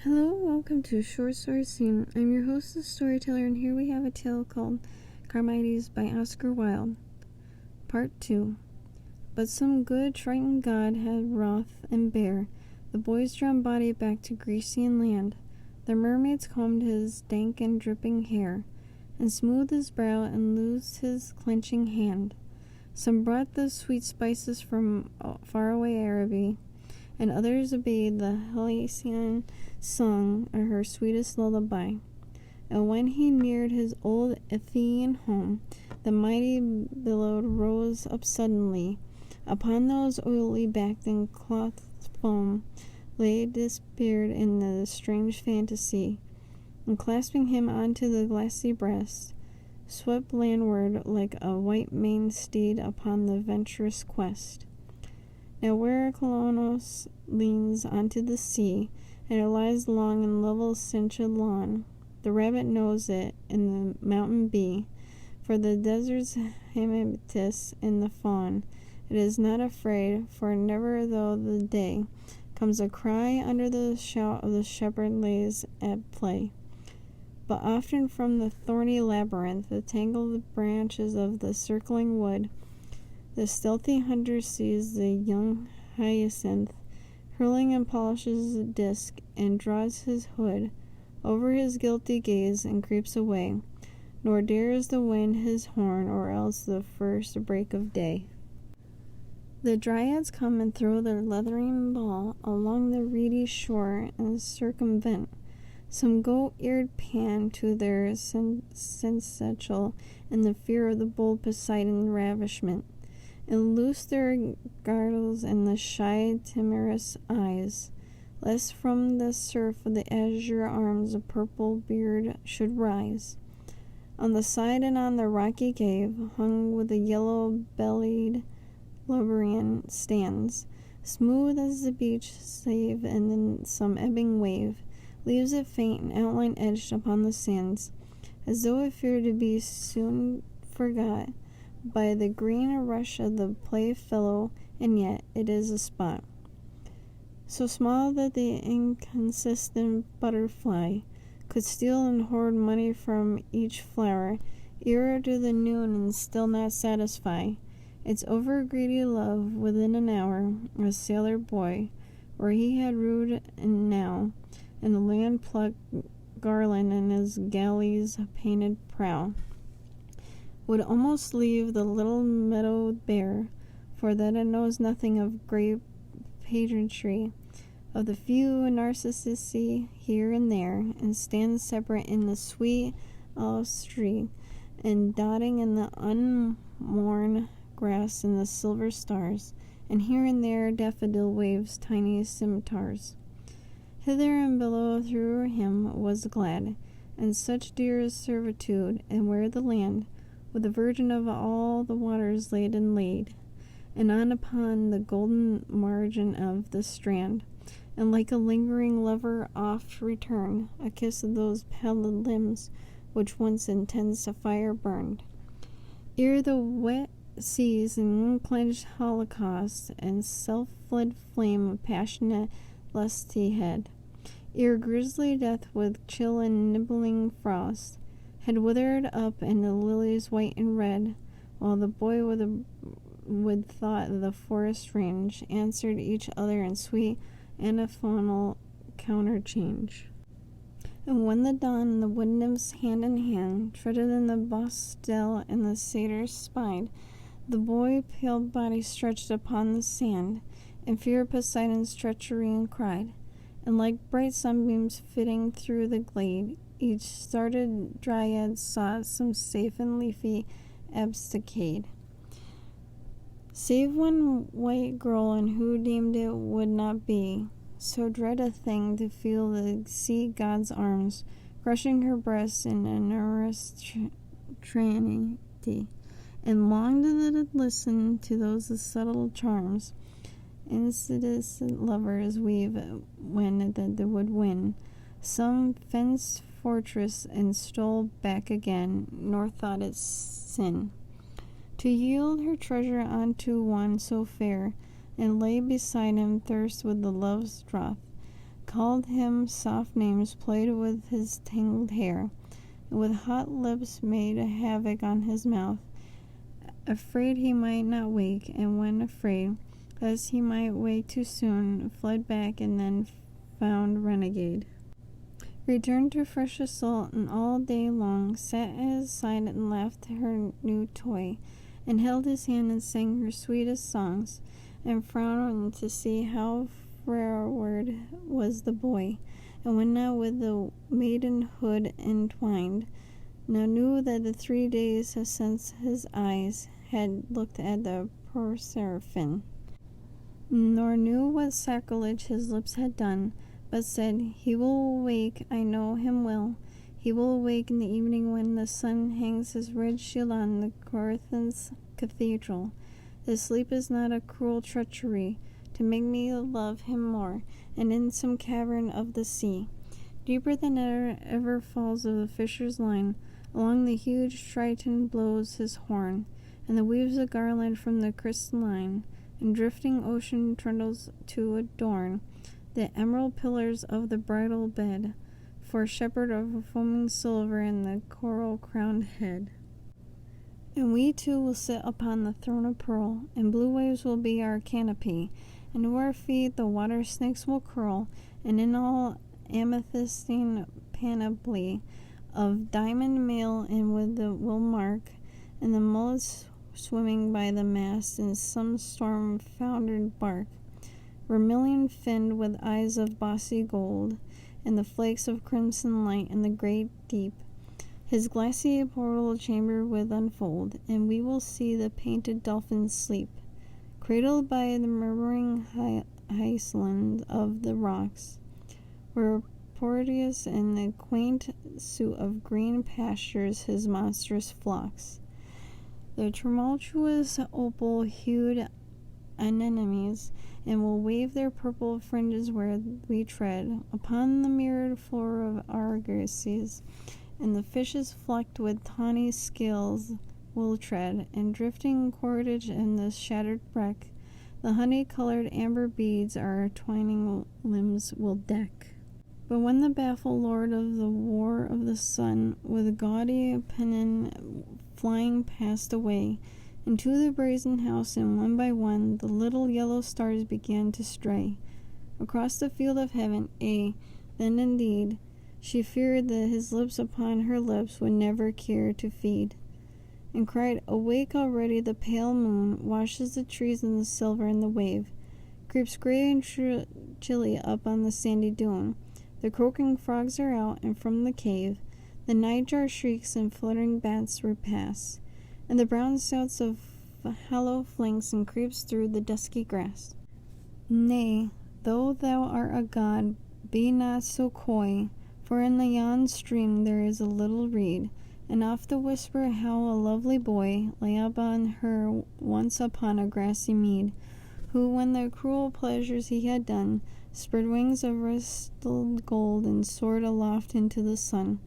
Hello, welcome to Short Story Scene. I'm your host, the storyteller, and here we have a tale called Charmides by Oscar Wilde. Part 2. But some good Triton god had wrath and bare the boy's drowned body back to Grecian land. The mermaids combed his dank and dripping hair, and smoothed his brow and loosed his clenching hand. Some brought the sweet spices from faraway Araby, and others obeyed the Halcyone song of her sweetest lullaby. And when he neared his old Athenian home, the mighty billow rose up suddenly. Upon those oily backed and clothed foam lay disappeared in the strange fantasy, and clasping him onto the glassy breast, swept landward like a white-maned steed upon the venturous quest. Now where Colonos leans onto the sea, and it lies long in level cinched lawn, the rabbit knows it, and the mountain bee, for the desert's hematus and the fawn, it is not afraid, for never though the day comes a cry under the shout of the shepherd lays at play. But often from the thorny labyrinth, the tangled branches of the circling wood, the stealthy hunter sees the young hyacinth hurling and polishes the disc, and draws his hood over his guilty gaze and creeps away, nor dares the wind his horn, or else the first break of day. The dryads come and throw their leathering ball along the reedy shore and circumvent. Some goat-eared Pan to their sensual in the fear of the bold Poseidon ravishment, and loose their girdles in the shy timorous eyes, lest from the surf of the azure arms a purple beard should rise. On the side and on the rocky cave, hung with the yellow-bellied Lubrian stands, smooth as the beach, save and then some ebbing wave leaves it faint and outline edged upon the sands, as though it feared to be soon forgot by the green rush of the playfellow, and yet it is a spot so small that the inconsistent butterfly could steal and hoard money from each flower, ere to the noon, and still not satisfy its over-greedy love. Within an hour, a sailor boy, where he had rued and now, and the land plucked garland in his galley's painted prow, would almost leave the little meadow bare, for that it knows nothing of great pageantry, of the few narcissi here and there, and stands separate in the sweet olive street, and dotting in the unmown grass and the silver stars, and here and there daffodil waves tiny scimitars. Hither and below through him was glad, and such dear servitude, and where the land with the virgin of all the waters laid, and on upon the golden margin of the strand, and like a lingering lover oft return, a kiss of those pallid limbs which once intense a fire burned, ere the wet seas and unclenched holocaust and self-fled flame of passionate lust he had, ere grisly death with chill and nibbling frost had withered up and the lilies white and red, while the boy with thought of the forest range answered each other in sweet antiphonal counterchange. And when the dawn and the wood nymphs hand in hand treaded in the bosdell and the satyrs spied the boy pale body stretched upon the sand, and feared Poseidon's treachery and cried, and like bright sunbeams flitting through the glade, each started dryad sought some safe and leafy ambuscade, save one white girl, and who deemed it would not be so dread a thing to feel the sea god's arms crushing her breast in amorous tranquility, and longed to listen to those subtle charms insidious lovers weave when they would win some fenced fortress and stole back again, nor thought it sin to yield her treasure unto one so fair, and lay beside him thirst with the love's drought, called him soft names, played with his tangled hair, and with hot lips made havoc on his mouth, afraid he might not wake, and when afraid, lest he might wake too soon, fled back and then found renegade. Returned to fresh assault, and all day long sat at his side and laughed at her new toy, and held his hand and sang her sweetest songs, and frowned to see how froward was the boy, and when not with the maidenhood entwined, now knew that the 3 days since his eyes had looked at the poor seraphim, nor knew what sacrilege his lips had done, but said, "He will awake, I know him will. He will awake in the evening when the sun hangs his red shield on the Corinthians cathedral. This sleep is not a cruel treachery, to make me love him more, and in some cavern of the sea, deeper than ever falls of the fisher's line, along the huge Triton blows his horn, and the weaves a garland from the crystalline, and drifting ocean trundles to adorn the emerald pillars of the bridal bed, for shepherd of foaming silver and the coral-crowned head. And we two will sit upon the throne of pearl, and blue waves will be our canopy, and to our feet the water snakes will curl, and in all amethystine panoply of diamond mail and with the will mark, and the mullets swimming by the mast in some storm-foundered bark, vermilion finned with eyes of bossy gold, and the flakes of crimson light in the great deep, his glassy portal chamber will unfold, and we will see the painted dolphins sleep, cradled by the murmuring hyacinth of the rocks, where Proteus in the quaint suit of green pastures his monstrous flocks. The tumultuous opal-hued anemones, and will wave their purple fringes where we tread upon the mirrored floor of argosies, and the fishes flecked with tawny scales will tread, and drifting cordage in the shattered wreck, the honey-colored amber beads our twining limbs will deck. But when the baffled lord of the war of the sun, with gaudy pennon flying passed away, into the brazen house, and one by one the little yellow stars began to stray across the field of heaven. Then indeed she feared that his lips upon her lips would never care to feed, and cried, "Awake already! The pale moon washes the trees in the silver, and the wave creeps gray and chilly up on the sandy dune. The croaking frogs are out, and from the cave the nightjar shrieks and fluttering bats repass, and the brown shouts of hollow flanks and creeps through the dusky grass. Nay, though thou art a god, be not so coy, for in the yon stream there is a little reed, and oft the whisper how a lovely boy lay upon her once upon a grassy mead, who, when the cruel pleasures he had done, spread wings of rustled gold and soared aloft into the sun.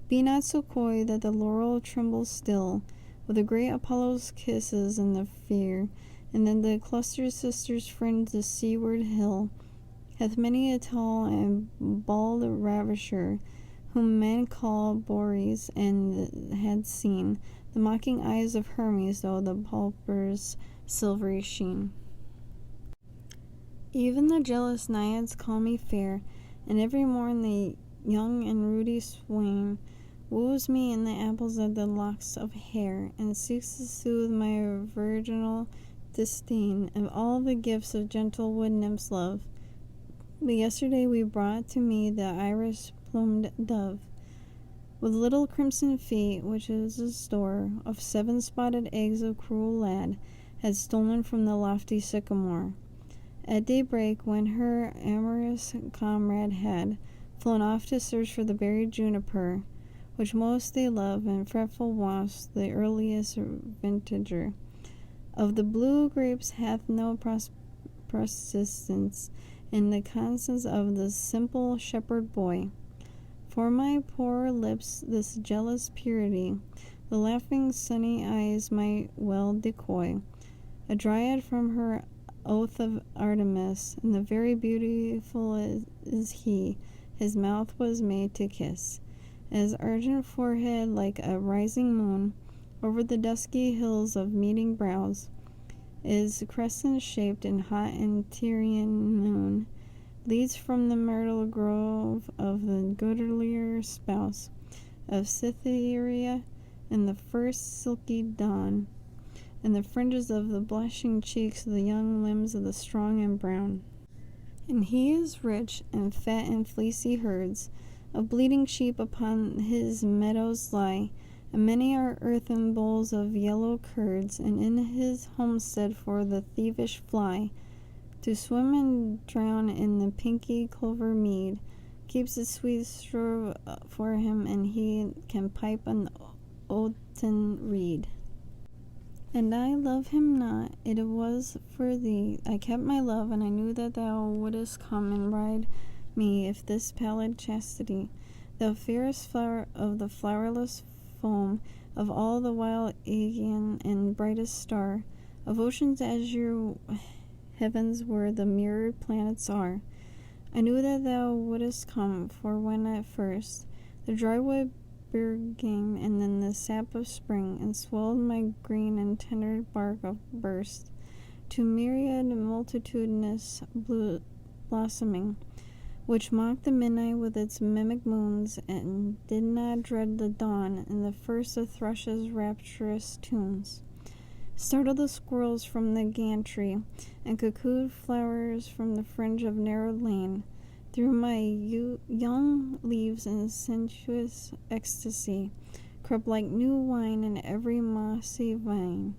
Be not so coy that the laurel trembles still, with the great Apollo's kisses and the fear, and then the clustered sisters fringe the seaward hill, hath many a tall and bald ravisher, whom men call Boreas, and had seen the mocking eyes of Hermes, though the pulper's silvery sheen. Even the jealous naiads call me fair, and every morn the young and ruddy swain woos me in the apples of the locks of hair, and seeks to soothe my virginal disdain of all the gifts of gentle wood nymphs love. But yesterday we brought to me the iris-plumed dove, with little crimson feet, which is a store of 7 spotted eggs a cruel lad had stolen from the lofty sycamore. At daybreak, when her amorous comrade had flown off to search for the buried juniper, which most they love, and fretful wasps the earliest vintager of the blue grapes hath no persistence in the constance of the simple shepherd boy. For my poor lips this jealous purity, the laughing sunny eyes might well decoy. A dryad from her oath of Artemis, and the very beautiful is he. His mouth was made to kiss. His argent forehead like a rising moon over the dusky hills of meeting brows is crescent-shaped and hot and Tyrian noon leads from the myrtle grove of the goodlier spouse of Cytherea in the first silky dawn, and the fringes of the blushing cheeks of the young limbs of the strong and brown. And he is rich and fat and fleecy herds of bleating sheep upon his meadows lie, and many are earthen bowls of yellow curds, and in his homestead for the thievish fly to swim and drown in the pinky clover mead keeps a sweet store for him, and he can pipe an oaten reed. And I love him not, it was for thee I kept my love, and I knew that thou wouldest come and ride me if this pallid chastity, thou fairest flower of the flowerless foam of all the wild Aegean, and brightest star of ocean's azure heavens where the mirrored planets are. I knew that thou wouldest come, for when at first the dry wood burgeoned, and then the sap of spring and swelled my green and tender bark of burst to myriad multitudinous blossoming, which mocked the midnight with its mimic moons, and did not dread the dawn and the first of thrushes' rapturous tunes, startled the squirrels from the gantry, and cuckooed flowers from the fringe of narrow lane, through my young leaves in sensuous ecstasy, crept like new wine in every mossy vine,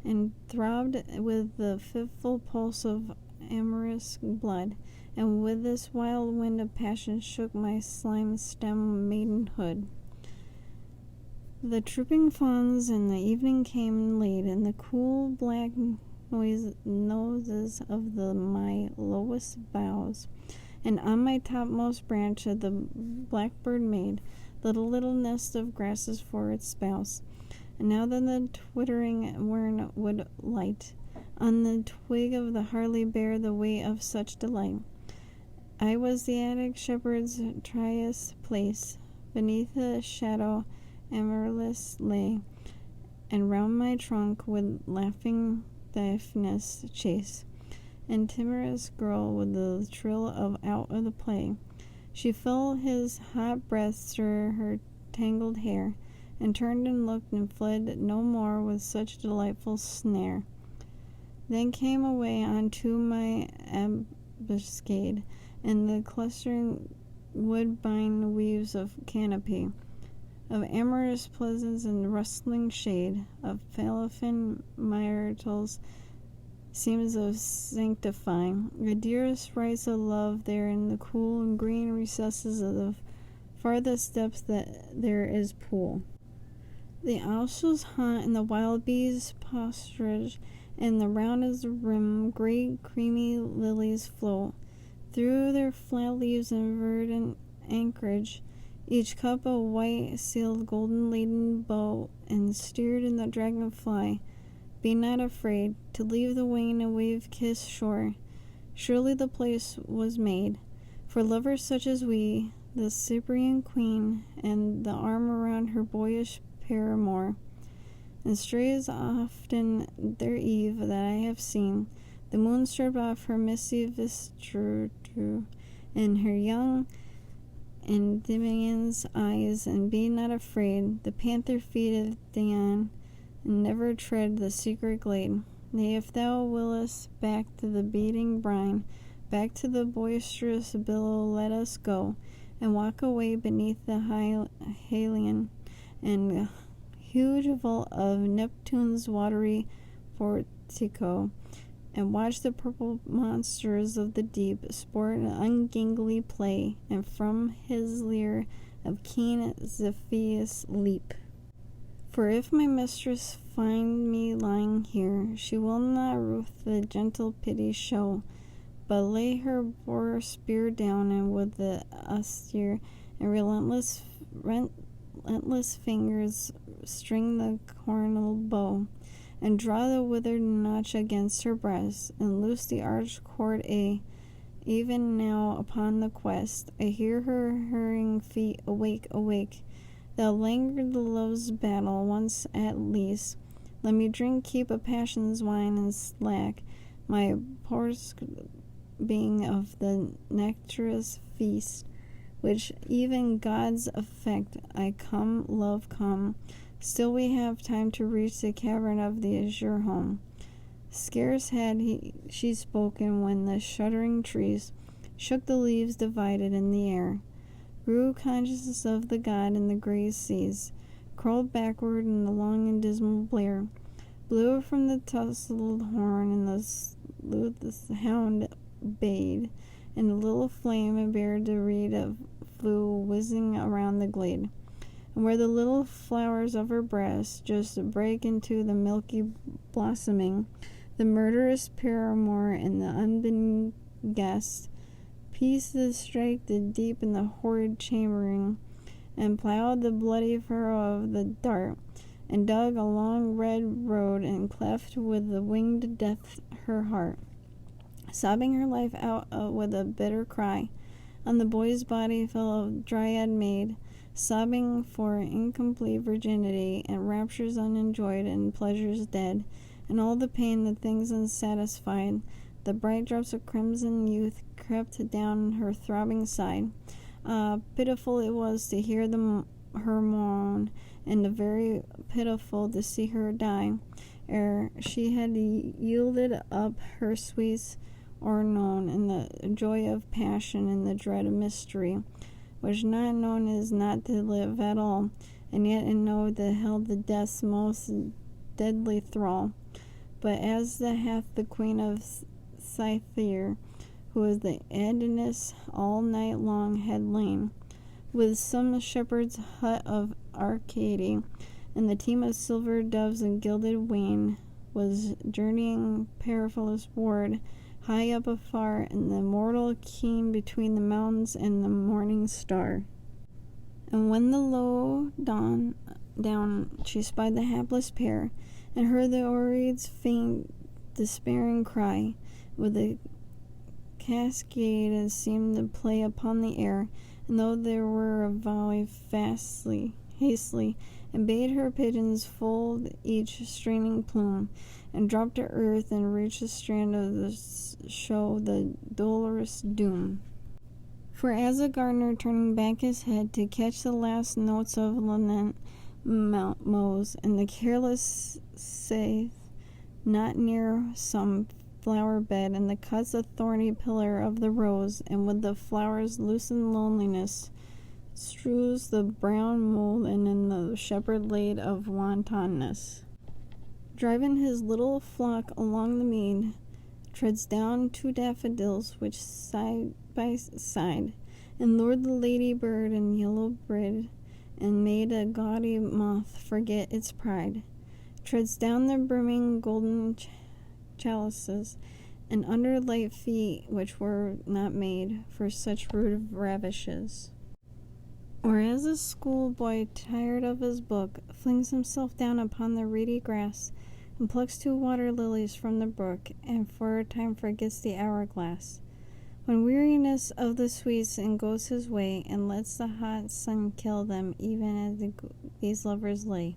and throbbed with the fitful pulse of amorous blood, and with this wild wind of passion shook my slime-stem maidenhood. The trooping fawns in the evening came late, and the cool black noses of my lowest boughs, and on my topmost branch the blackbird made the little nest of grasses for its spouse. And now that the twittering wern would light on the twig of the hardly bear the weight of such delight, I was the Attic shepherd's trius place, beneath the shadow Amaryllis lay, and round my trunk would laughing Daphnis chase, and timorous girl with the trill of out of the play. She felt his hot breath stir her tangled hair, and turned and looked and fled no more with such delightful snare. Then came away unto my ambuscade, and the clustering woodbine weaves of canopy, of amorous pleasance and rustling shade, of Phalaphine myrtles seems of sanctifying the dearest rites of love there in the cool and green recesses of the farthest depths that there is pool. The owls haunt and the wild bees pasturage, and round its rim great creamy lilies float through their flat leaves and verdant anchorage, each cup a white-sailed, golden-laden boat, and steered in the dragonfly. Be not afraid to leave the wing and wave-kissed shore. Surely the place was made for lovers such as we, the Cyprian queen, and the arm around her boyish paramour. And stray as often their eve that I have seen, the moon stripped off her misty vesture, and her young Endymion's eyes, and be not afraid, the panther feedeth Dian, and never tread the secret glade. Nay, if thou willest back to the beating brine, back to the boisterous billow let us go, and walk away beneath the Halion, and huge vault of Neptune's watery portico, and watch the purple monsters of the deep sport an ungainly play, and from his lyre of keen Zephyrs leap. For if my mistress find me lying here, she will not ruth the gentle pity show, but lay her boar spear down, and with the austere and relentless fingers string the cornel bow, and draw the withered notch against her breast, and loose the arched cord even now upon the quest. I hear her hurrying feet, awake, awake. Thou languid love's battle, once at least. Let me drink, keep a passion's wine, and slack my purse being of the nectarous feast, which even gods affect. I come, love, come. Still we have time to reach the cavern of the azure home. Scarce had she spoken when the shuddering trees shook, the leaves divided in the air, grew conscious of the god in the gray seas, crawled backward in the long and dismal blare, blew from the tousled horn, and the hound bayed, and the little flame bared the reed flew whizzing around the glade. And where the little flowers of her breast just break into the milky blossoming, the murderous paramour and the unbidden guest pieced the strike the deep in the horrid chambering, and plowed the bloody furrow of the dart, and dug a long red road, and cleft with the winged death her heart, sobbing her life out with a bitter cry. On the boy's body fell a dryad maid, sobbing for incomplete virginity, and raptures unenjoyed, and pleasures dead, and all the pain, the things unsatisfied. The bright drops of crimson youth crept down her throbbing side. Pitiful it was to hear her moan, and very pitiful to see her die, ere she had yielded up her sweets or known, in the joy of passion and the dread of mystery, which not known is not to live at all, and yet in know that held the death's most deadly thrall. But as the hath the queen of Scythia, who is the Adonis all night long had lain, with some shepherd's hut of Arcady, and the team of silver doves and gilded wain was journeying perilous ward, high up afar, in the mortal keen between the mountains and the morning star. And when the low dawn down she spied the hapless pair, and heard the Oread's faint despairing cry, with a cascade as seemed to play upon the air, and though there were a volley hastily, and bade her pigeons fold each straining plume, and drop to earth and reach the strand of the show the dolorous doom. For as a gardener turning back his head to catch the last notes of lament mows, and the careless saith not near some flower bed, and the cuts a thorny pillar of the rose, and with the flowers loosened loneliness strews the brown mould, and in the shepherd laid of wantonness, driving his little flock along the mead, treads down two daffodils which side by side, and lured the lady bird and yellow bird, and made a gaudy moth forget its pride, treads down the brimming golden chalices, and under light feet which were not made for such rude ravishes. Or as a schoolboy, tired of his book, flings himself down upon the reedy grass, and plucks two water lilies from the brook, and for a time forgets the hourglass, when weariness of the sweets, and goes his way, and lets the hot sun kill them, even as these lovers lay.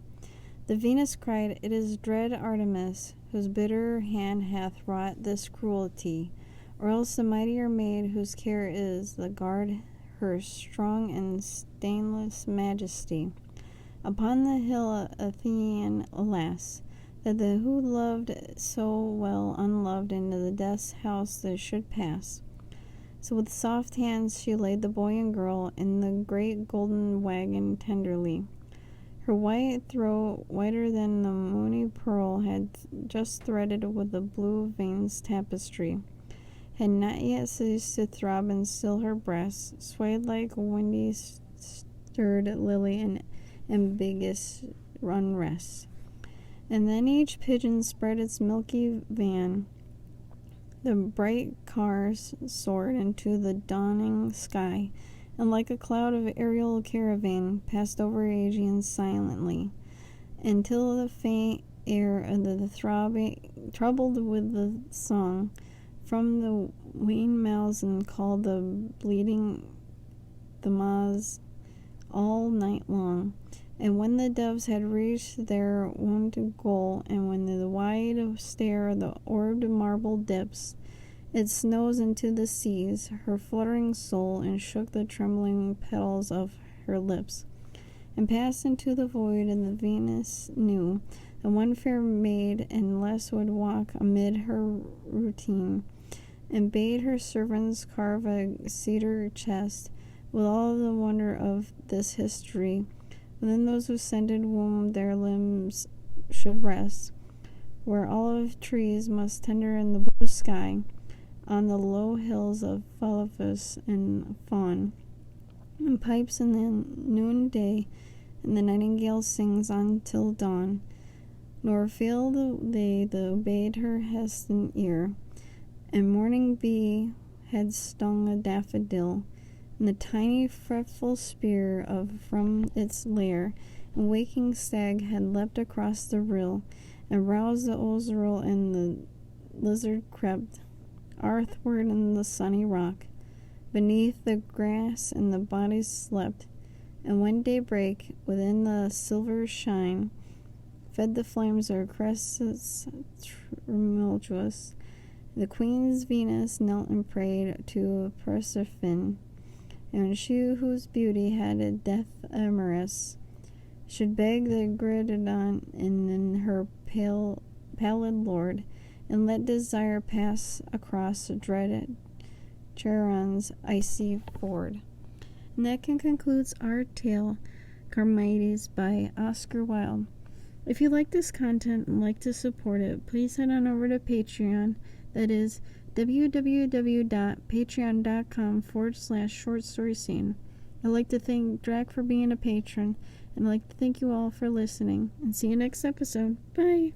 The Venus cried, "It is dread Artemis, whose bitter hand hath wrought this cruelty, or else the mightier maid whose care is the guard her strong and stainless majesty. Upon the hill Athenian, alas, that the who loved so well unloved into the death's house that should pass." So with soft hands she laid the boy and girl in the great golden wagon tenderly. Her white throat, whiter than the moony pearl, had just threaded with the blue veins tapestry, had not yet ceased to throb, and still her breast swayed like a windy stirred lily in ambiguous unrest. And then each pigeon spread its milky van. The bright cars soared into the dawning sky, and like a cloud of aerial caravan passed over Aegean silently, until the faint air and the throbbing, troubled with the song from the weaned mouths, and called the bleeding the maws all night long. And when the doves had reached their wonted goal, and when the wide stare the orbed marble dips its nose into the seas, her fluttering soul, and shook the trembling petals of her lips, and passed into the void, and the Venus knew that one fair maid and less would walk amid her routine, and bade her servants carve a cedar chest with all the wonder of this history. Within those who scented womb their limbs should rest, where olive trees must tender in the blue sky, on the low hills of Phalaphus and Fawn, and pipes in the noonday, and the nightingale sings on till dawn. Nor failed they that obeyed her hest and ear, and morning bee had stung a daffodil, and the tiny fretful spear from its lair, and waking stag had leapt across the rill, and roused the osier, and the lizard crept earthward in the sunny rock, beneath the grass, and the bodies slept. And when daybreak, within the silver shine, fed the flames their crests tumultuous, the queen's Venus knelt and prayed to Persephone, and she whose beauty had a death amorous should beg the Gridon in her pallid lord, and let desire pass across dread Charon's icy ford. And that concludes our tale, Charmides, by Oscar Wilde. If you like this content and like to support it, please head on over to Patreon. That is www.patreon.com/shortstoryscene. I'd like to thank Drag for being a patron, and I'd like to thank you all for listening, and see you next episode. Bye!